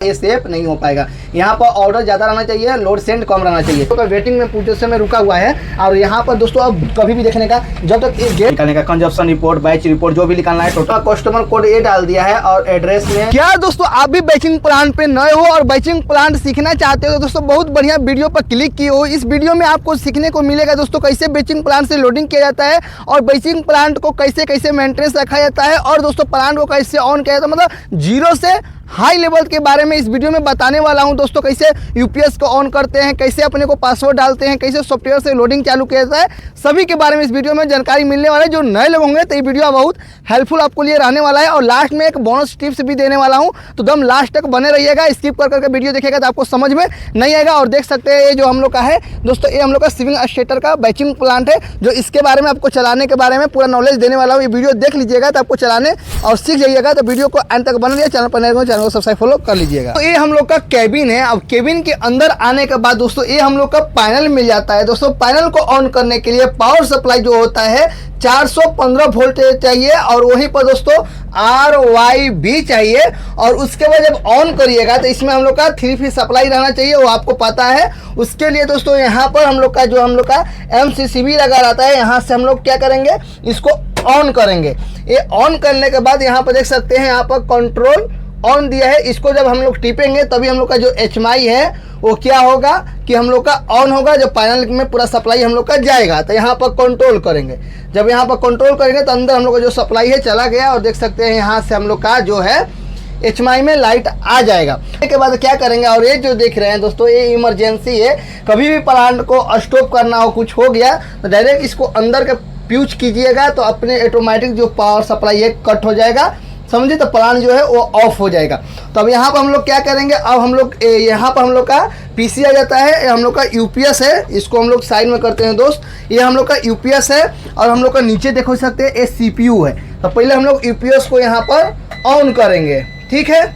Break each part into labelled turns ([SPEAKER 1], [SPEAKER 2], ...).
[SPEAKER 1] ये सेफ नहीं हो पाएगा। यहाँ पर ऑर्डर ज़्यादा रहना चाहिए, लोड सेंड कम रहना चाहिए। तो वेटिंग में पोजीशन में रुका हुआ है और यहाँ पर दोस्तों अब कभी भी देखने का, जब तक ये गेट निकालने का कंजप्शन रिपोर्ट, बैच रिपोर्ट जो भी निकालना है, टोटल कस्टमर कोड ये डाल दिया है और एड्रेस में। क्या दोस्तों आप भी बैचिंग प्लांट पे नए हो और बैचिंग प्लांट सीखना चाहते हो तो दोस्तों बहुत बढ़िया वीडियो पर क्लिक किए हो। इस वीडियो में आपको सीखने को मिलेगा दोस्तों कैसे बैचिंग प्लांट से लोडिंग किया जाता है और बैचिंग प्लांट को कैसे कैसे मेंटेनेंस रखा जाता है और दोस्तों प्लांट को कैसे ऑन किया जाता है, मतलब जीरो से हाई लेवल के बारे में इस वीडियो में बताने वाला हूं दोस्तों। कैसे यूपीएस को ऑन करते हैं, कैसे अपने को पासवर्ड डालते हैं, कैसे सॉफ्टवेयर से लोडिंग चालू किया जाता है, सभी के बारे में इस वीडियो में जानकारी मिलने वाला है। जो नए लोग होंगे तो ये वीडियो बहुत हेल्पफुल आपको लिए रहने वाला है और लास्ट में एक बोनस टिप्स भी देने वाला हूं, तो दम लास्ट तक बने रहिएगा। स्किप कर करके वीडियो देखिएगा तो आपको समझ में नहीं आएगा। और देख सकते हैं ये जो हम लोग का है दोस्तों, ये हम लोग का सिविंग स्टेटर का बैचिंग प्लांट है, जो इसके बारे में आपको चलाने के बारे में पूरा नॉलेज देने वाला हूँ। ये वीडियो देख लीजिएगा तो आपको चलाने और सीख जाइएगा। तो वीडियो को अंत तक बना लिया, चैनल पर नए हो चैनल को सब्सक्राइब फॉलो कर लीजिएगा। तो ये हम लोग का केबिन है। अब केबिन के अंदर आने के बाद दोस्तों ये हम लोग का पैनल मिल जाता है। दोस्तों पैनल को ऑन करने के लिए पावर सप्लाई जो होता है 415 वोल्ट चाहिए और वहीं पर दोस्तों RYB चाहिए। और उसके बाद जब ऑन करिएगा तो इसमें हम लोग का 3 फेज सप्लाई रहना चाहिए, वो आपको पता है। उसके लिए दोस्तों यहाँ पर हम लोग का जो हम लोग का MCCB लगा रहता है, यहाँ से हम लोग क्या करेंगे, इसको ऑन करेंगे। ये ऑन करने के बाद यहाँ पर देख सकते हैं, यहाँ पर कंट्रोल ऑन दिया है। इसको जब हम लोग टिपेंगे तभी हम लोग का जो HMI है वो क्या होगा कि हम लोग का ऑन होगा, जब पैनल में पूरा सप्लाई हम लोग का जाएगा। तो यहाँ पर कंट्रोल करेंगे, जब यहाँ पर कंट्रोल करेंगे तो अंदर हम लोग का जो सप्लाई है चला गया और देख सकते हैं यहाँ से हम लोग का जो है HMI में लाइट आ जाएगा। इसके बाद क्या करेंगे, और ये जो देख रहे हैं दोस्तों ये इमरजेंसी है, कभी भी प्लांट को स्टॉप करना हो, कुछ हो गया तो डायरेक्ट इसको अंदर के फ्यूज कीजिएगा तो अपने ऑटोमेटिक जो पावर सप्लाई है कट हो जाएगा, समझे, तो प्लांट जो है वो ऑफ हो जाएगा। तो अब यहाँ पर हम लोग क्या करेंगे, अब हम लोग यहाँ पर हम लोग का PC आ जाता है, हम लोग का UPS है, इसको हम लोग साइड में करते हैं दोस्त। ये हम लोग का UPS है और हम लोग का नीचे देखो सकते हैं ये CPU है। तो पहले हम लोग UPS को यहाँ पर ऑन करेंगे, ठीक है।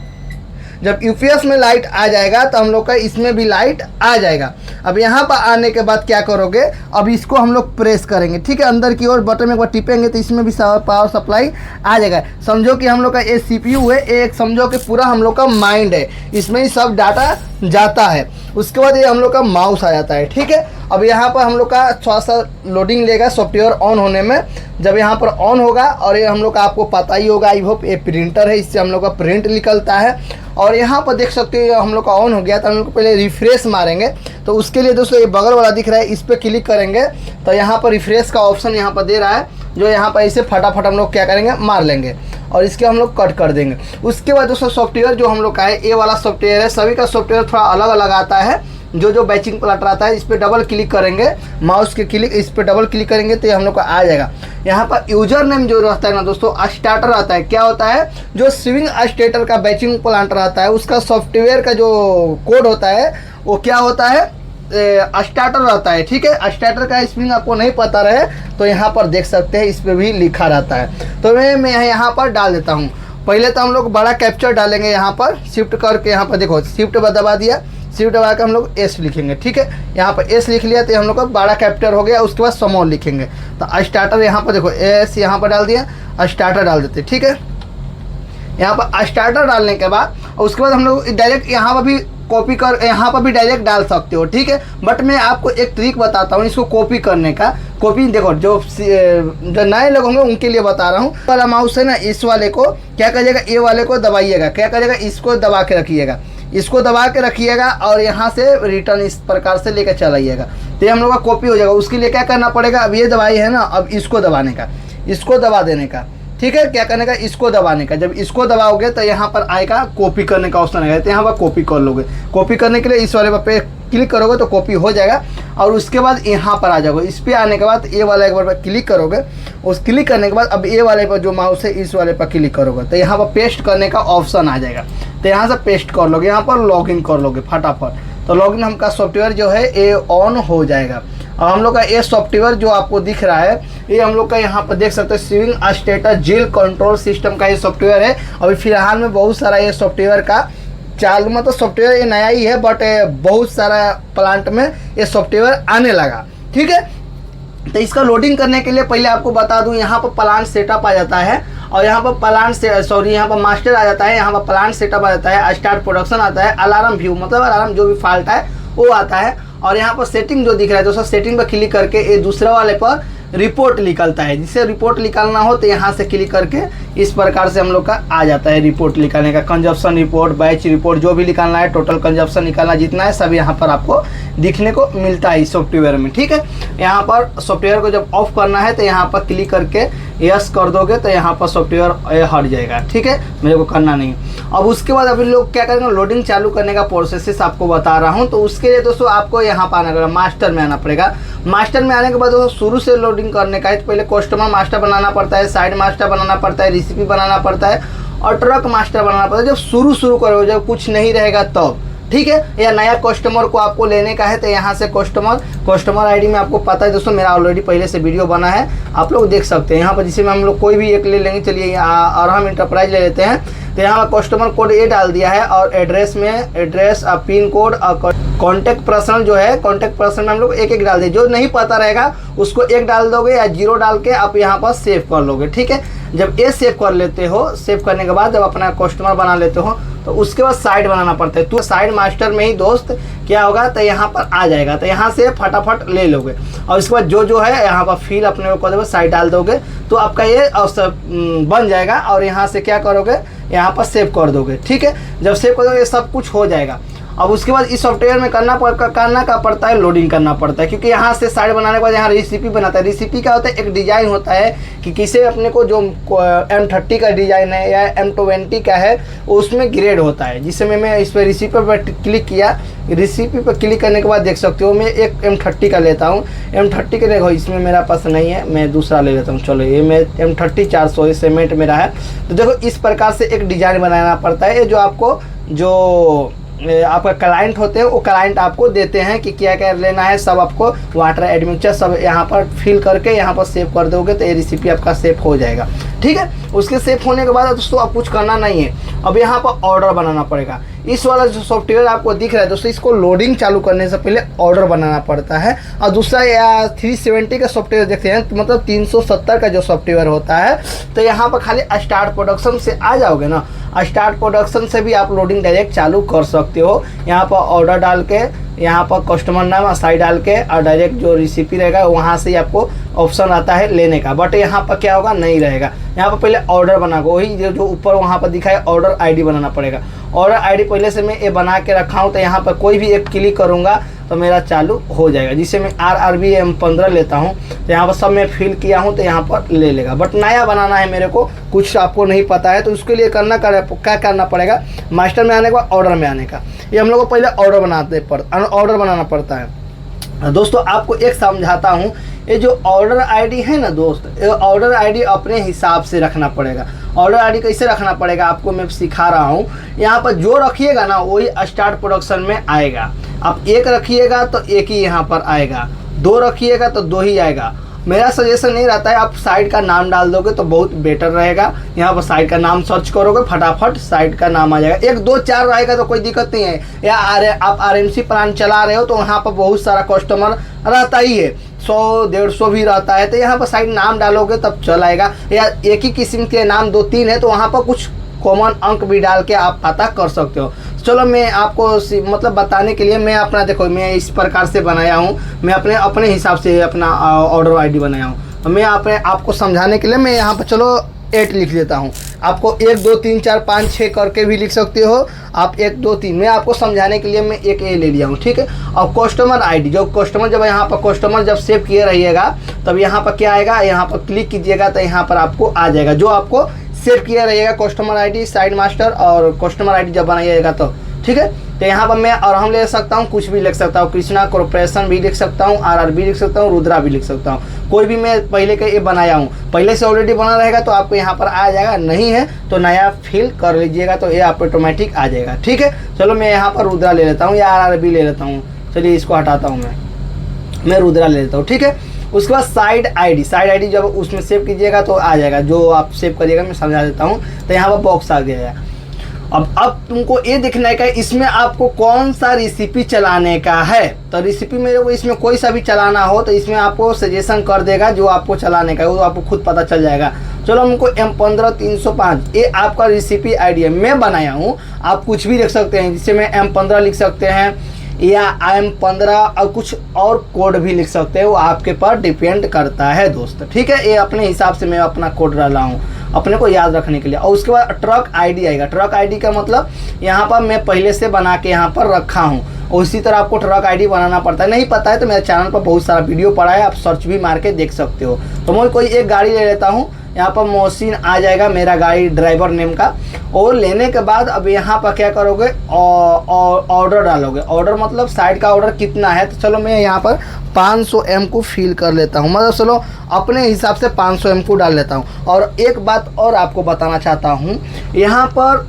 [SPEAKER 1] जब UPS में लाइट आ जाएगा तो हम लोग का इसमें भी लाइट आ जाएगा। अब यहाँ पर आने के बाद क्या करोगे, अब इसको हम लोग प्रेस करेंगे, ठीक है। अंदर की ओर बटन में एक बार टिपेंगे तो इसमें भी पावर सप्लाई आ जाएगा। समझो कि हम लोग का ये CPU है, एक समझो कि पूरा हम लोग का माइंड है, इसमें ही सब डाटा जाता है। उसके बाद ये हम लोग का माउस आ जाता है, ठीक है। अब यहाँ पर हम लोग का थोड़ा सा लोडिंग लेगा सॉफ्टवेयर ऑन होने में। जब यहाँ पर ऑन होगा और ये हम लोग का आपको पता ही होगा, आई होप, ये प्रिंटर है, इससे हम लोग का प्रिंट निकलता है। और यहाँ पर देख सकते हो हम लोग का ऑन हो गया तो हम लोग को पहले रिफ्रेश मारेंगे। तो उसके लिए दोस्तों ये बगल वाला दिख रहा है, इस पर क्लिक करेंगे तो यहाँ पर रिफ्रेश का ऑप्शन यहाँ पर दे रहा है, जो यहाँ पर ऐसे फटाफट हम लोग क्या करेंगे, मार लेंगे और इसके हम लोग कट कर देंगे। उसके बाद दोस्तों सॉफ्टवेयर जो हम लोग का है, ये वाला सॉफ्टवेयर है, सभी का सॉफ्टवेयर थोड़ा अलग अलग आता है। जो बैचिंग प्लांट आता है इस पर डबल क्लिक करेंगे, माउस के क्लिक इस पर डबल क्लिक करेंगे तो ये हम लोग का आ जाएगा। यहाँ पर यूजर नेम जो रहता है ना दोस्तों, स्टार्टर आता है। क्या होता है, जो स्विंग स्टेटर का बैचिंग प्लांट रहता है उसका सॉफ्टवेयर का जो कोड होता है वो क्या होता है, स्टार्टर रहता है, ठीक है। स्टार्टर का स्पेलिंग आपको नहीं पता रहे तो यहाँ पर देख सकते हैं, इस पर भी लिखा रहता है। तो मैं यहाँ पर डाल देता हूँ। पहले तो हम लोग बड़ा कैप्चर डालेंगे, यहाँ पर शिफ्ट करके, यहाँ पर देखो शिफ्ट दबा दिया, शिफ्ट दबा के हम लोग S लिखेंगे, ठीक है। यहाँ पर S लिख लिया तो हम लोग का बड़ा कैप्चर हो गया। उसके बाद स्मॉल लिखेंगे तो स्टार्टर यहाँ पर देखो S यहाँ पर डाल दिया, स्टार्टर डाल देते, ठीक है। यहाँ पर स्टार्टर डालने के बाद उसके बाद हम लोग डायरेक्ट यहाँ पर भी कॉपी कर, यहाँ पर भी डायरेक्ट डाल सकते हो, ठीक है। बट मैं आपको एक ट्रिक बताता हूँ इसको कॉपी करने का। कॉपी देखो, जो नए लोग होंगे उनके लिए बता रहा हूँ। वाला माउस है ना, इस वाले को क्या करिएगा, ये वाले को दबाइएगा, क्या करिएगा, इसको दबा के रखिएगा, इसको दबा के रखिएगा और यहाँ से रिटर्न इस प्रकार से लेकर चलाइएगा तो ये हम लोग का कॉपी हो जाएगा। उसके लिए क्या करना पड़ेगा, अब ये दबाई है ना, अब इसको दबाने का, इसको दबा देने का, ठीक है। क्या करने का, इसको दबाने का। जब इसको दबाओगे तो यहाँ पर आएगा कॉपी करने का ऑप्शन आएगा, तो यहाँ पर कॉपी कर लोगे। कॉपी करने के लिए इस वाले पे क्लिक करोगे तो कॉपी हो जाएगा। और उसके बाद यहाँ पर आ जाओगे, इस पर आने के बाद ये वाला एक बार क्लिक करोगे। उस क्लिक करने के बाद अब ये वाले पर जो माउस है इस वाले पर क्लिक करोगे तो यहाँ पर पेस्ट करने का ऑप्शन आ जाएगा। तो यहाँ से पेस्ट कर लोगे, यहाँ पर लॉगिन कर लोगे फटाफट। तो लॉगिन हमका सॉफ्टवेयर जो है ये ऑन हो जाएगा। और हम लोग का ये सॉफ्टवेयर जो आपको दिख रहा है, ये हम लोग का यहाँ पर देख सकते हैं swing stator gel control system का ये सॉफ्टवेयर है। अभी फिलहाल में बहुत सारा ये सॉफ्टवेयर का चालू, मतलब सॉफ्टवेयर ये नया ही है बट बहुत सारा प्लांट में ये सॉफ्टवेयर आने लगा, ठीक है। तो इसका लोडिंग करने के लिए पहले आपको बता दूं, यहाँ पर प्लांट सेटअप आ जाता है और यहाँ पर प्लांट से सॉरी यहाँ पर मास्टर आ जाता है, यहाँ पर प्लांट सेटअप आ जाता है, स्टार्ट प्रोडक्शन आता है, अलार्म व्यू मतलब अलार्म जो भी फॉल्ट है वो आता है। और यहाँ पर सेटिंग जो दिख रहा है दोस्तों, सेटिंग पर क्लिक करके ये दूसरे वाले पर रिपोर्ट निकलता है। जिससे रिपोर्ट निकालना हो तो यहाँ से क्लिक करके इस प्रकार से हम लोग का आ जाता है रिपोर्ट निकालने का। कंजप्शन रिपोर्ट, बैच रिपोर्ट, जो भी निकालना है, टोटल कंजप्शन निकालना जितना है सब यहाँ पर आपको दिखने को मिलता है इस सॉफ्टवेयर में। ठीक है, यहाँ पर सॉफ्टवेयर को जब ऑफ करना है तो यहाँ पर क्लिक करके यस कर दोगे तो यहाँ पर सॉफ्टवेयर हट जाएगा। ठीक है, मेरे को करना नहीं। अब उसके बाद अभी लोग क्या करेंगे, लोडिंग चालू करने का प्रोसेस आपको बता रहा हूँ। तो उसके लिए दोस्तों आपको यहाँ पर आना पड़ेगा, मास्टर में आना पड़ेगा। मास्टर में आने के बाद दोस्तों शुरू से लोडिंग करने का है तो पहले कस्टमर मास्टर बनाना पड़ता है, साइड मास्टर बनाना पड़ता है, रेसिपी बनाना पड़ता है और ट्रक मास्टर बनाना पड़ता है। जब शुरू करोगे, जब कुछ नहीं रहेगा तब। ठीक है, या नया कस्टमर को आपको लेने का है तो यहाँ से कस्टमर आईडी में आपको पता है दोस्तों, मेरा ऑलरेडी पहले से वीडियो बना है, आप लोग देख सकते हैं। यहाँ पर जिसमें हम लोग कोई भी एक ले लेंगे, चलिए अरहम इंटरप्राइज ले लेते हैं। तो यहाँ पर कस्टमर कोड ये डाल दिया है और एड्रेस में एड्रेस पिन कोड और कॉन्टैक्ट पर्सन जो है, कॉन्टैक्ट पर्सन में हम लोग एक डाल दें। जो नहीं पता रहेगा उसको 1 डाल दोगे या 0 डाल के आप यहाँ पर सेव कर लोगे। ठीक है, जब ये सेव कर लेते हो, सेव करने के बाद जब अपना कस्टमर बना लेते हो तो उसके बाद साइड बनाना पड़ता है। तो साइड मास्टर में ही दोस्त क्या होगा तो यहाँ पर आ जाएगा, तो यहाँ से फटाफट ले लोगे और इसके बाद जो है यहाँ पर फिल अपने को कर दोगे, साइड डाल दोगे तो आपका ये बन जाएगा। और यहाँ से क्या करोगे, यहाँ पर सेव कर दोगे। ठीक है, जब सेव कर दोगे सब कुछ हो जाएगा। अब उसके बाद इस सॉफ्टवेयर में करना का पड़ता है, लोडिंग करना पड़ता है। क्योंकि यहाँ से साइड बनाने के बाद यहाँ रेसिपी बनाता है। रेसिपी क्या होता है, एक डिजाइन होता है कि किसे अपने को जो M30 का डिजाइन है या M20 का है उसमें ग्रेड होता है। जिसमें मैं इस पर रेसिपी पर क्लिक किया, रेसिपी पर क्लिक करने के बाद देख सकते हो मैं एक M30 का लेता हूँ। M30 का देखो इसमें मेरा पास नहीं है, मैं दूसरा ले लेता हूँ। चलो ये मैं M30 400 सीमेंट मेरा है। तो देखो इस प्रकार से एक डिजाइन बनाना पड़ता है। ये जो आपको जो आपका क्लाइंट होते हैं वो क्लाइंट आपको देते हैं कि क्या क्या लेना है, सब आपको वाटर एडमिक्सचर सब यहाँ पर फिल करके यहाँ पर सेव कर दोगे तो ये रेसिपी आपका सेव हो जाएगा। ठीक है, उसके सेव होने के बाद दोस्तों आप कुछ करना नहीं है, अब यहाँ पर ऑर्डर बनाना पड़ेगा। इस वाला जो सॉफ्टवेयर आपको दिख रहा है दोस्तों, इसको लोडिंग चालू करने से पहले ऑर्डर बनाना पड़ता है। और दूसरा 370 का सॉफ्टवेयर देखते हैं, मतलब 370 का जो सॉफ्टवेयर होता है, तो यहाँ पर खाली स्टार्ट प्रोडक्शन से आ जाओगे ना, स्टार्ट प्रोडक्शन से भी आप लोडिंग डायरेक्ट चालू कर सकते हो। यहाँ पर ऑर्डर डाल के, यहाँ पर कस्टमर नाम साइड डाल के और डायरेक्ट जो रेसिपी रहेगा वहाँ से आपको ऑप्शन आता है लेने का। बट यहाँ पर क्या होगा, नहीं रहेगा। यहाँ पर पहले ऑर्डर बनाओगे, वही जो ऊपर वहाँ पर दिखा है ऑर्डर आईडी बनाना पड़ेगा। ऑर्डर आईडी पहले से मैं ये बना के रखा हूँ, तो यहाँ पर कोई भी एक क्लिक करूँगा तो मेरा चालू हो जाएगा। जिससे मैं RRB M15 लेता हूँ, तो यहाँ पर सब मैं फिल किया हूँ तो यहाँ पर ले लेगा। बट नया बनाना है मेरे को, कुछ आपको नहीं पता है, तो उसके लिए क्या करना पड़ेगा, मास्टर में आने के बाद ऑर्डर में आने का। ये हम लोग को पहले ऑर्डर बनाना पड़ता है। दोस्तों आपको एक समझाता हूँ, ये जो ऑर्डर आईडी है ना दोस्त, ये ऑर्डर आईडी अपने हिसाब से रखना पड़ेगा। ऑर्डर आईडी कैसे रखना पड़ेगा आपको मैं सिखा रहा हूँ। यहाँ पर जो रखिएगा ना वही स्टार्ट प्रोडक्शन में आएगा। आप 1 रखिएगा तो 1 ही यहाँ पर आएगा, 2 रखिएगा तो 2 ही आएगा। मेरा सजेशन नहीं रहता है, आप साइट का नाम डाल दोगे तो बहुत बेटर रहेगा। यहाँ पर साइट का नाम सर्च करोगे फटाफट साइट का नाम आ जाएगा। 1 2 4 रहेगा तो कोई दिक्कत नहीं है। या आप RMC प्लान चला रहे हो तो वहाँ पर बहुत सारा कस्टमर रहता ही है, 100-150 भी रहता है, तो यहाँ पर साइट नाम डालोगे तब चल आएगा। या एक ही किस्म के नाम 2-3 है तो वहाँ पर कुछ कॉमन अंक भी डाल के आप पता कर सकते हो। चलो मैं आपको मतलब बताने के लिए मैं अपना देखो मैं इस प्रकार से बनाया हूँ, मैं अपने हिसाब से अपना ऑर्डर आईडी बनाया हूँ। तो मैं आपको समझाने के लिए मैं यहाँ पर चलो 8 लिख देता हूँ। आपको 1 2 3 4 5 6 करके भी लिख सकते हो आप, 1 2 3। मैं आपको समझाने के लिए मैं एक ए ले लिया हूँ। ठीक है, और कस्टमर आईडी जो कस्टमर जब यहाँ पर कस्टमर जब सेव किए रहिएगा तब यहाँ पर क्या आएगा, यहाँ पर क्लिक कीजिएगा तो यहाँ पर आपको आ जाएगा जो आपको सेव किया रहिएगा, कस्टमर आईडी, साइड मास्टर और कस्टमर आईडी जब बनाइएगा तो। ठीक है, तो यहाँ पर मैं और हम ले सकता हूँ, कुछ भी लिख सकता हूँ, कृष्णा कॉर्पोरेशन भी लिख सकता हूँ, RRB लिख सकता हूँ, रुद्रा भी लिख सकता हूँ। कोई भी मैं पहले का ये बनाया हूँ, पहले से ऑलरेडी बना रहेगा तो आपको यहाँ पर आ जाएगा, नहीं है तो नया फिल कर लीजिएगा तो ये आप ऑटोमेटिक आ जाएगा। ठीक है, चलो मैं यहाँ पर रुद्रा ले लेता हूँ या RRB ले लेता हूँ। चलिए इसको हटाता हूँ, मैं रुद्रा ले लेता हूँ। ठीक है, उसके बाद साइड आईडी जब उसमें सेव कीजिएगा तो आ जाएगा, जो आप सेव करिएगा मैं समझा देता हूँ। तो यहाँ पर बॉक्स आ गया है अब तुमको ये देखना है कि इसमें आपको कौन सा रेसिपी चलाने का है। तो रेसिपी मेरे को इसमें कोई सा भी चलाना हो तो इसमें आपको सजेशन कर देगा जो आपको चलाने का है, वो आपको खुद पता चल जाएगा। चलो हमको M15 305 ये आपका रेसिपी आइडिया मैं बनाया हूँ। आप कुछ भी लिख सकते हैं, जिससे मैं M15 लिख सकते हैं या M15 और कुछ और कोड भी लिख सकते हैं, वो आपके पर डिपेंड करता है दोस्त। ठीक है, ये अपने हिसाब से मैं अपना कोड डाला हूँ अपने को याद रखने के लिए। और उसके बाद ट्रक आईडी आएगा। ट्रक आईडी का मतलब यहाँ पर मैं पहले से बना के यहाँ पर रखा हूँ, उसी तरह आपको ट्रक आईडी बनाना पड़ता है। नहीं पता है तो मेरे चैनल पर बहुत सारा वीडियो पड़ा है, आप सर्च भी मार के देख सकते हो। तो मैं कोई एक गाड़ी ले लेता हूँ, यहाँ पर मोहसिन आ जाएगा मेरा गाड़ी ड्राइवर नेम का। और लेने के बाद अब यहाँ पर क्या करोगे, ऑर्डर डालोगे। ऑर्डर मतलब साइड का ऑर्डर कितना है, तो चलो मैं यहाँ पर 500 M को फिल कर लेता हूँ। मतलब चलो अपने हिसाब से 500 M को डाल लेता हूँ। और एक बात और आपको बताना चाहता हूँ, यहाँ पर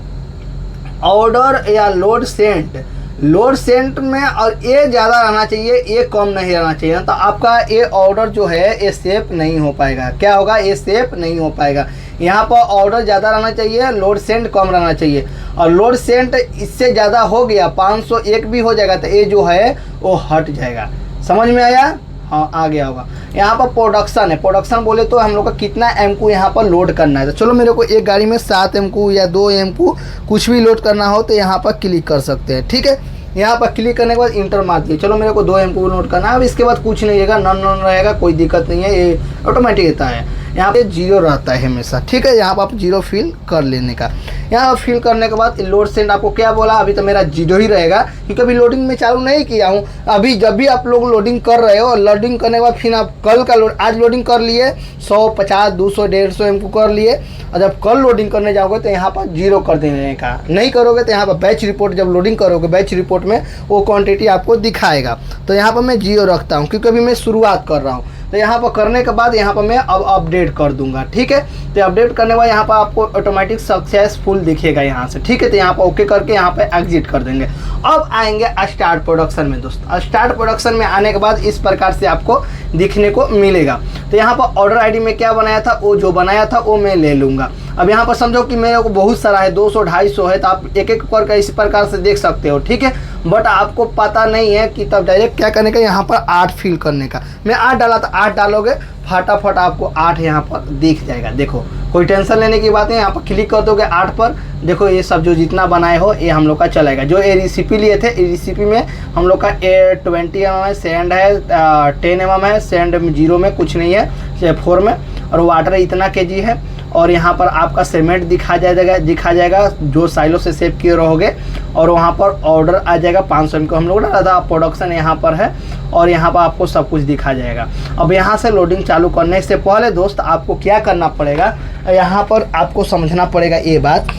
[SPEAKER 1] ऑर्डर या लोड सेंट में और ये ज़्यादा रहना चाहिए, ये कम नहीं रहना चाहिए। तो आपका ये ऑर्डर जो है ये सेफ नहीं हो पाएगा। क्या होगा, ये सेफ नहीं हो पाएगा। यहाँ पर ऑर्डर ज़्यादा रहना चाहिए, लोड सेंट कम रहना चाहिए। और लोड सेंट इससे ज़्यादा हो गया 501 भी हो जाएगा तो ये जो है वो हट जाएगा। समझ में आया? हाँ, आ गया होगा। यहाँ पर प्रोडक्शन है। प्रोडक्शन बोले तो हम लोग का कितना M को यहाँ पर लोड करना है। तो चलो मेरे को एक गाड़ी में 7 M को या 2 M को कुछ भी लोड करना हो तो यहाँ पर क्लिक कर सकते हैं। ठीक है, यहाँ पर क्लिक करने के बाद इंटर मार दिए। चलो मेरे को 2 M को लोड करना है। अब इसके बाद कुछ नहीं रहेगा, नन रहेगा, कोई दिक्कत नहीं है, ये ऑटोमेटिक रहता है। यहाँ पे 0 रहता है हमेशा। ठीक है, यहाँ पर आप 0 फिल कर लेने का। यहाँ फिल करने के बाद लोड सेंड आपको क्या बोला, अभी तो मेरा 0 ही रहेगा क्योंकि अभी लोडिंग में चालू नहीं किया हूँ। अभी जब भी आप लोग लोडिंग कर रहे हो, लोडिंग करने के बाद फिर आप कल का आज लोडिंग कर लिए 100 50 200 150 M को कर लिए, और जब कल लोडिंग करने जाओगे तो यहाँ पर 0 कर देने का। नहीं करोगे तो यहाँ पर बैच रिपोर्ट, जब लोडिंग करोगे बैच रिपोर्ट में वो क्वांटिटी आपको दिखाएगा। तो यहाँ पर मैं 0 रखता हूँ क्योंकि अभी मैं शुरुआत कर रहा हूँ। तो यहाँ पर करने के बाद यहाँ पर मैं अब अपडेट कर दूंगा। ठीक है, तो अपडेट करने के बाद यहाँ पर आपको ऑटोमेटिक सक्सेसफुल दिखेगा यहाँ से। ठीक है, तो यहाँ पर ओके करके यहाँ पर एग्जिट कर देंगे। अब आएंगे स्टार्ट प्रोडक्शन में दोस्त। स्टार्ट प्रोडक्शन में आने के बाद इस प्रकार से आपको दिखने को मिलेगा। तो यहाँ पर ऑर्डर आईडी में क्या बनाया था, वो जो बनाया था वो मैं ले लूँगा। अब यहाँ पर समझो कि मेरे को बहुत सारा है, 200 250 है, तो आप एक एक करके इस प्रकार से देख सकते हो। ठीक है, बट आपको पता नहीं है कि तब डायरेक्ट क्या करने का, यहाँ पर 8 फिल करने का। मैं 8 डाला था, 8 डालोगे फटाफट आपको 8 यहाँ पर दिख जाएगा। देखो, कोई टेंशन लेने की बात नहीं। यहाँ पर क्लिक कर दोगे 8 पर, देखो ये सब जो जितना बनाए हो ये हम लोग का चलेगा। जो ये रेसिपी लिए थे, ये रेसिपी में हम लोग का 20 mm है, सैंड है 10 mm है, सैंड 0 में कुछ नहीं है, 4 में, और वाटर इतना kg है। और यहाँ पर आपका सीमेंट दिखा जाएगा जो साइलो से सेव किए रहोगे। और वहाँ पर ऑर्डर आ जाएगा 500 M को हम लोग डाला था। प्रोडक्शन यहाँ पर है और यहाँ पर आपको सब कुछ दिखा जाएगा। अब यहाँ से लोडिंग चालू करने से पहले दोस्त आपको क्या करना पड़ेगा, यहाँ पर आपको समझना पड़ेगा ये बात।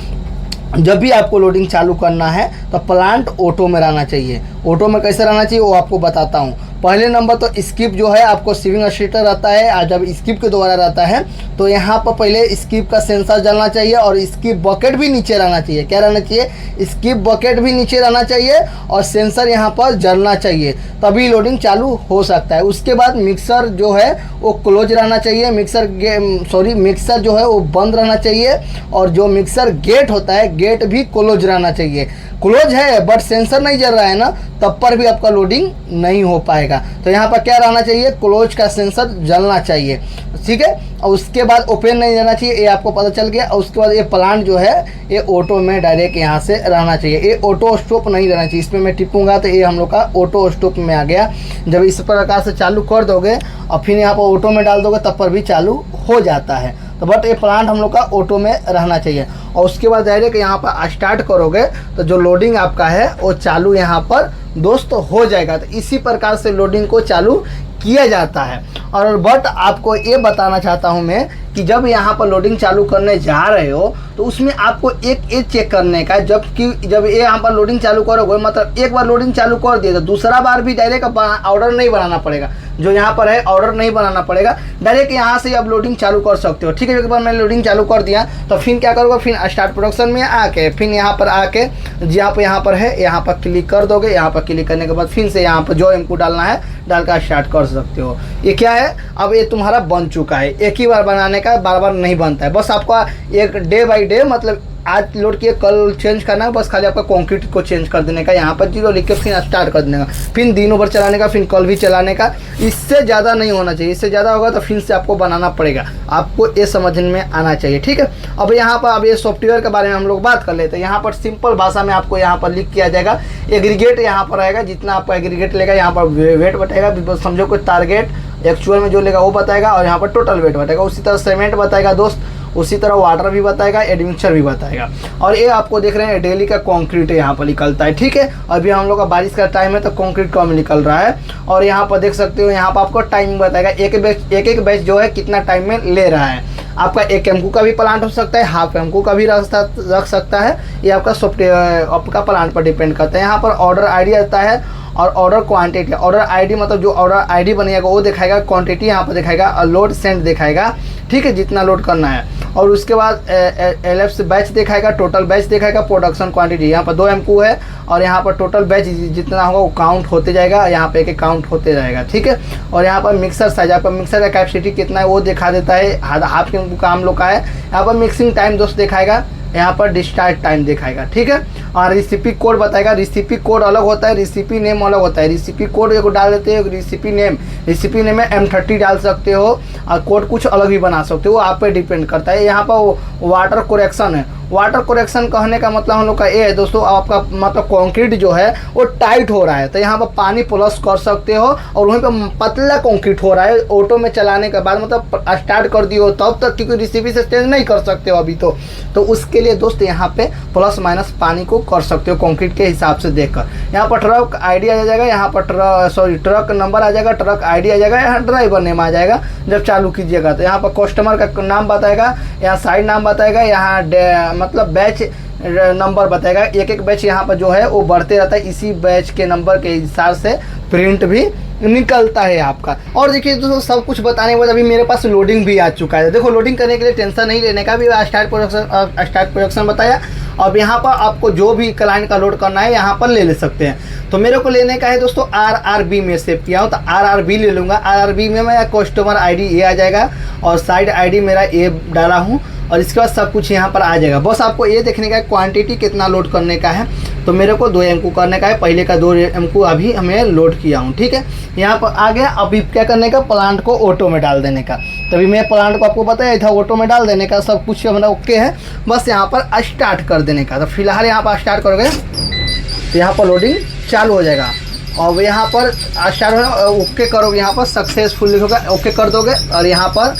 [SPEAKER 1] जब भी आपको लोडिंग चालू करना है तो प्लांट ऑटो में रहना चाहिए। ऑटो में कैसे रहना चाहिए वो आपको बताता हूँ। पहले नंबर तो स्किप जो है आपको सीविंग स्टेटर रहता है, और जब स्किप के द्वारा रहता है तो यहाँ पर पहले स्किप का सेंसर जलना चाहिए और स्किप बकेट भी नीचे रहना चाहिए। क्या रहना चाहिए, स्किप बकेट भी नीचे रहना चाहिए और सेंसर यहाँ पर जलना चाहिए, तभी लोडिंग चालू हो सकता है। उसके बाद मिक्सर जो है वो क्लोज रहना चाहिए, मिक्सर जो है वो बंद रहना चाहिए, और जो मिक्सर गेट होता है गेट भी क्लोज रहना चाहिए। क्लोज है बट सेंसर नहीं जल रहा है ना, तब पर भी आपका लोडिंग नहीं हो पाएगा। तो यहाँ पर क्या रहना चाहिए, क्लोज का सेंसर जलना चाहिए। ठीक है, और उसके बाद ओपन नहीं रहना चाहिए, ये आपको पता चल गया। और उसके बाद ये प्लांट जो है ये ऑटो में डायरेक्ट यहाँ से रहना चाहिए, ये ऑटो स्टॉप नहीं रहना चाहिए। इसमें मैं टिपूंगा तो ये हम लोग का ऑटो स्टॉप में आ गया। जब इस प्रकार से चालू कर दोगे और फिर यहाँ पर ऑटो में डाल दोगे तब पर भी चालू हो जाता है। तो बट ये प्लांट हम लोग का ऑटो में रहना चाहिए। और उसके बाद डायरेक्ट यहाँ पर स्टार्ट करोगे तो जो लोडिंग आपका है वो चालू यहाँ पर दोस्त हो जाएगा। तो इसी प्रकार से लोडिंग को चालू किया जाता है। और बट आपको ये बताना चाहता हूँ मैं कि जब यहाँ पर लोडिंग चालू करने जा रहे हो तो उसमें आपको एक चेक करने का, जब ये यहाँ पर लोडिंग चालू करोगे, मतलब एक बार लोडिंग चालू कर दिए तो दूसरा बार भी डायरेक्ट ऑर्डर नहीं बनाना पड़ेगा। जो यहाँ पर है ऑर्डर नहीं बनाना पड़ेगा, डायरेक्ट यहाँ से आप लोडिंग चालू कर सकते हो। ठीक है, एक बार मैंने लोडिंग चालू कर दिया तो फिर क्या करोगे, फिर स्टार्ट प्रोडक्शन में आके फिर यहाँ पर आके यहाँ पर है यहाँ पर क्लिक कर दोगे। यहाँ पर क्लिक करने के बाद फिर से यहाँ पर जो M को डालना है डाल कर स्टार्ट कर सकते हो। ये क्या है, अब ये तुम्हारा बन चुका है। एक ही बार बनाने का, बार बार नहीं बनता है। बस आपका एक डे बाई डे मतलब आज लोड किए कल चेंज करना है, बस खाली आपका कंक्रीट को चेंज कर देने का, यहाँ पर 0 लिख के फिर स्टार्ट कर देने का, फिर दिनों भर चलाने का, फिर कल भी चलाने का। इससे ज़्यादा नहीं होना चाहिए, इससे ज़्यादा होगा तो फिर से आपको बनाना पड़ेगा, आपको ये समझ में आना चाहिए, ठीक है। अब यहाँ पर अब ये सॉफ्टवेयर के बारे में हम लोग बात कर लेते हैं। यहाँ पर सिंपल भाषा में आपको यहाँ पर लिख किया जाएगा, एग्रीगेट यहाँ पर आएगा, जितना आपका एग्रीगेट लेगा यहाँ पर वेट बताएगा, समझो कोई टारगेट एक्चुअल में जो लेगा वो बताएगा, और यहाँ पर टोटल वेट बताएगा। उसी तरह सीमेंट बताएगा दोस्त, उसी तरह वाटर भी बताएगा, एडमिक्सचर भी बताएगा। और ये आपको देख रहे हैं डेली का कंक्रीट यहाँ पर निकलता है, ठीक है। अभी हम लोग का बारिश का टाइम है तो कंक्रीट कम निकल रहा है। और यहाँ पर देख सकते हो, यहाँ पर आपको टाइमिंग बताएगा, एक बैच जो है कितना टाइम में ले रहा है। आपका 1 MQ का भी प्लांट हो सकता है, हाफ MQ का भी रख सकता है, ये आपका सॉफ्टवेयर आपका प्लांट पर डिपेंड करता है। यहाँ पर ऑर्डर आईडी आता है और ऑर्डर क्वांटिटी। ऑर्डर आईडी मतलब जो ऑर्डर आईडी बनेगा वो दिखाएगा, क्वांटिटी यहाँ पर दिखाएगा, और लोड सेंड दिखाएगा, ठीक है, जितना लोड करना है। और उसके बाद LF से बैच दिखाएगा, टोटल बैच दिखाएगा, प्रोडक्शन क्वांटिटी। यहाँ पर 2 MQ है और यहाँ पर टोटल बैच जितना होगा वो काउंट होते जाएगा, यहाँ पे एक काउंट होते जाएगा, ठीक है। और यहाँ पर मिक्सर साइज, आपका मिक्सर का कैपेसिटी कितना है वो दिखा देता है, हाफ MQ का हम लोग का है। यहाँ पर मिक्सिंग टाइम दोस्त दिखाएगा, यहाँ पर डिस्चार्ज टाइम दिखाएगा, ठीक है। और रेसिपी कोड बताएगा, रेसिपी कोड अलग होता है, रेसिपी नेम अलग होता है। रेसिपी कोड एक डाल देते हो, रेसिपी नेम में M30 डाल सकते हो, और कोड कुछ अलग भी बना सकते हो, वो आप पे डिपेंड करता है। यहाँ पर वाटर करेक्शन है, वाटर करेक्शन कहने का मतलब हम लोग का ये है दोस्तों, आपका मतलब कंक्रीट जो है वो टाइट हो रहा है तो यहाँ पर पानी प्लस कर सकते हो, और वहीं पर पतला कंक्रीट हो रहा है ऑटो में चलाने के बाद, मतलब स्टार्ट कर दियो तब तक, क्योंकि रेसिपी से चेंज नहीं कर सकते हो अभी तो उसके लिए दोस्त यहाँ पे प्लस माइनस पानी को कर सकते हो कंक्रीट के हिसाब से देखकर। यहाँ पर ट्रक आईडी आ जाएगा, यहाँ पर ट्रक नंबर आ जाएगा, ट्रक आईडी आ जाएगा, यहाँ ड्राइवर नेम आ जाएगा जब चालू कीजिएगा। तो यहाँ पर कस्टमर का नाम बताएगा, यहाँ साइड नाम बताएगा, यहाँ मतलब बैच नंबर बताएगा। एक बैच यहाँ पर जो है वो बढ़ते रहता है, इसी बैच के नंबर के हिसाब से प्रिंट भी निकलता है आपका। और देखिए दोस्तों, सब कुछ बताने के बाद अभी मेरे पास लोडिंग भी आ चुका है। देखो लोडिंग करने के लिए टेंशन नहीं लेने का, भी स्टार्ट प्रोडक्शन बताया। अब यहाँ पर आपको जो भी क्लाइंट का लोड करना है यहाँ पर ले सकते हैं। तो मेरे को लेने का है दोस्तों RRB में सेव किया हूँ, तो RRB ले लूँगा। RRB में मैं कस्टमर ID ये आ जाएगा, और साइड ID मेरा ये डाला हूँ, और इसके बाद सब कुछ यहाँ पर आ जाएगा। बस आपको ये देखने का है क्वांटिटी कितना लोड करने का है। तो मेरे को 2 MQ करने का है, पहले का 2 MQ अभी हमें लोड किया हूँ, ठीक है। यहाँ पर आ गया। अभी क्या करने का, प्लांट को ऑटो में डाल देने का। तभी मैं प्लांट को आपको बताया था ऑटो में डाल देने का, सब कुछ हमारा ओके है, बस यहाँ पर स्टार्ट कर देने का। तो फिलहाल यहाँ पर स्टार्ट करोगे तो यहाँ पर लोडिंग चालू हो जाएगा, और यहाँ पर स्टार्ट हो ओके करोगे, यहाँ पर सक्सेसफुल लिखोगे, ओके कर दोगे, और यहाँ पर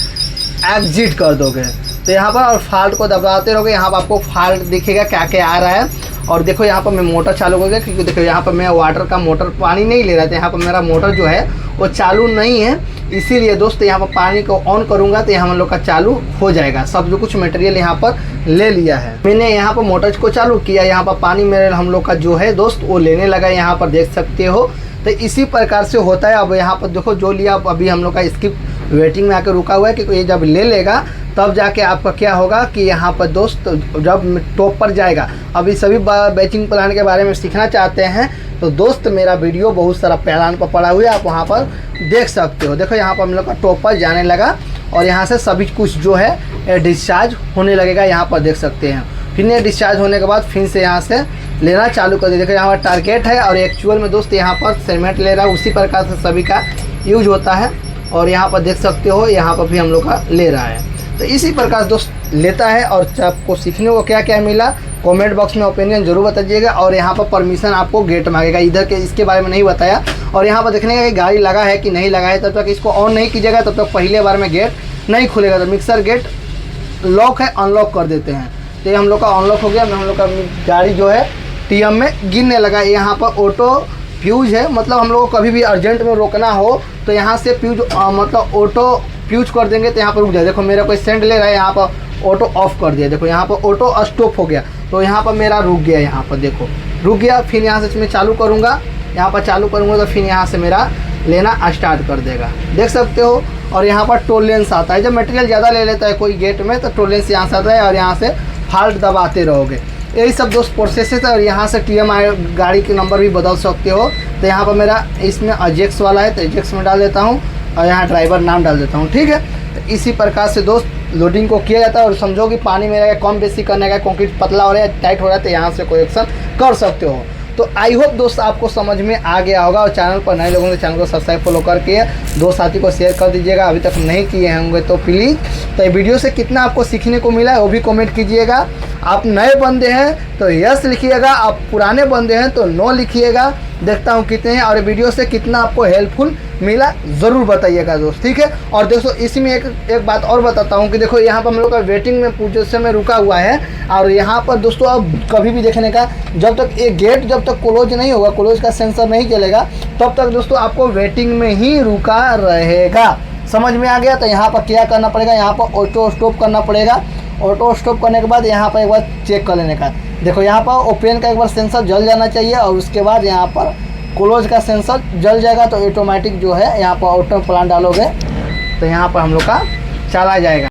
[SPEAKER 1] एग्जिट कर दोगे। तो यहाँ पर और फाल्ट को दबाते रहोगे, यहाँ पर आपको फाल्ट दिखेगा क्या क्या आ रहा है। और देखो यहाँ पर मैं मोटर चालू हो गया, क्योंकि देखो यहाँ पर मैं वाटर का मोटर पानी नहीं ले रहा था, यहाँ पर मेरा मोटर जो है वो चालू नहीं है, इसीलिए दोस्त यहाँ पर पानी को ऑन करूँगा तो यहाँ हम लोग का चालू हो जाएगा। सब जो कुछ मटेरियल यहाँ पर ले लिया है मैंने, यहाँ पर मोटर को चालू किया, यहाँ पर पानी मेरे हम लोग का जो है दोस्त वो लेने लगा, यहाँ पर देख सकते हो। तो इसी प्रकार से होता है। अब यहाँ पर देखो जो लिया, अभी हम लोग का स्किप वेटिंग में आकर रुका हुआ है, क्योंकि ये जब ले लेगा तब जाके आपका क्या होगा कि यहाँ पर दोस्त जब टॉप पर जाएगा। अभी सभी बैचिंग प्लान के बारे में सीखना चाहते हैं तो दोस्त मेरा वीडियो बहुत सारा प्लान पर पड़ा हुआ है, आप वहाँ पर देख सकते हो। देखो यहाँ पर हम लोग का टॉप पर जाने लगा, और यहाँ से सभी कुछ जो है डिस्चार्ज होने लगेगा, यहाँ पर देख सकते हैं। फिर ये डिस्चार्ज होने के बाद फिर से यहाँ से लेना चालू कर दिया। देखो यहाँ पर टारगेट है, और एक्चुअल में दोस्त यहाँ पर सीमेंट ले रहा है, उसी प्रकार से सभी का यूज होता है। और यहाँ पर देख सकते हो, यहाँ पर भी हम लोग का ले रहा है। तो इसी प्रकार दोस्त लेता है। और आपको सीखने को क्या क्या मिला कमेंट बॉक्स में ओपिनियन जरूर बताइएगा। और यहाँ पर परमिशन आपको गेट मांगेगा, इधर के इसके बारे में नहीं बताया। और यहाँ पर देखने का कि गाड़ी लगा है कि नहीं लगा है, तब तक इसको ऑन नहीं कीजिएगा, तब तक पहले बार में गेट नहीं खुलेगा। तो मिक्सर गेट लॉक है, अनलॉक कर देते हैं। तो ये हम लोग का अनलॉक हो गया, हम लोग का गाड़ी जो है TM में गिरने लगा। यहाँ पर ऑटो फ्यूज है, मतलब हम लोग को कभी भी अर्जेंट में रोकना हो तो यहाँ से फ्यूज मतलब ऑटो फ्यूज कर देंगे तो यहाँ पर रुक जाए। देखो मेरा कोई सेंड ले रहा है, यहाँ पर ऑटो ऑफ कर दिया। देखो यहाँ पर ऑटो स्टॉप हो गया, तो यहाँ पर मेरा रुक गया, यहाँ पर देखो रुक गया। फिर यहाँ से मैं चालू करूँगा, यहाँ पर चालू करूँगा तो फिर यहाँ से मेरा लेना स्टार्ट कर देगा, देख सकते हो। और यहाँ पर टोलेंस आता है, जब मटेरियल ज़्यादा ले लेता है कोई गेट में तो टोलेंस यहाँ से आता है, और यहाँ से फाल्ट दबाते रहोगे। यही सब दोस्त प्रोसेस है। और यहाँ से TM गाड़ी के नंबर भी बदल सकते हो। तो यहाँ पर मेरा इसमें अजेक्स वाला है, तो एजेक्स में डाल देता हूँ, और यहाँ ड्राइवर नाम डाल देता हूँ, ठीक है। तो इसी प्रकार से दोस्त लोडिंग को किया जाता है और समझो कि पानी में रहेगा, कम बेसी करने का, कंक्रीट पतला हो रहा है, टाइट हो रहा है, तो यहाँ से कोई एक्शन कर सकते हो। तो आई होप दोस्त आपको समझ में आ गया होगा। और चैनल पर नए लोगों ने चैनल को सब्सक्राइब फॉलो करके दो साथी को शेयर कर दीजिएगा, अभी तक नहीं किए होंगे तो प्लीज़। तो ये वीडियो से कितना आपको सीखने को मिला है वो भी कमेंट कीजिएगा। आप नए बंदे हैं तो यस लिखिएगा, आप पुराने बंदे हैं तो नो लिखिएगा। देखता हूँ कितने हैं और वीडियो से कितना आपको हेल्पफुल मिला ज़रूर बताइएगा दोस्त, ठीक है। और दोस्तों इसी में एक बात और बताता हूँ कि देखो यहाँ पर हम लोग का वेटिंग में पोजीशन में रुका हुआ है। और यहाँ पर दोस्तों अब कभी भी देखने का, जब तक ये गेट जब तक क्लोज नहीं होगा, क्लोज का सेंसर नहीं चलेगा, तब तक दोस्तों आपको वेटिंग में ही रुका रहेगा। समझ में आ गया। तो यहाँ पर क्या करना पड़ेगा, यहाँ पर ऑटो स्टॉप करना पड़ेगा। ऑटो स्टॉप करने के बाद यहाँ पर एक बार चेक कर लेने का, देखो यहाँ पर ओपन का एक बार सेंसर जल जाना चाहिए और उसके बाद यहाँ पर क्लोज का सेंसर जल जाएगा तो ऑटोमेटिक जो है यहाँ पर ऑटो प्लान डालोगे तो यहाँ पर हम लोग का चला जाएगा।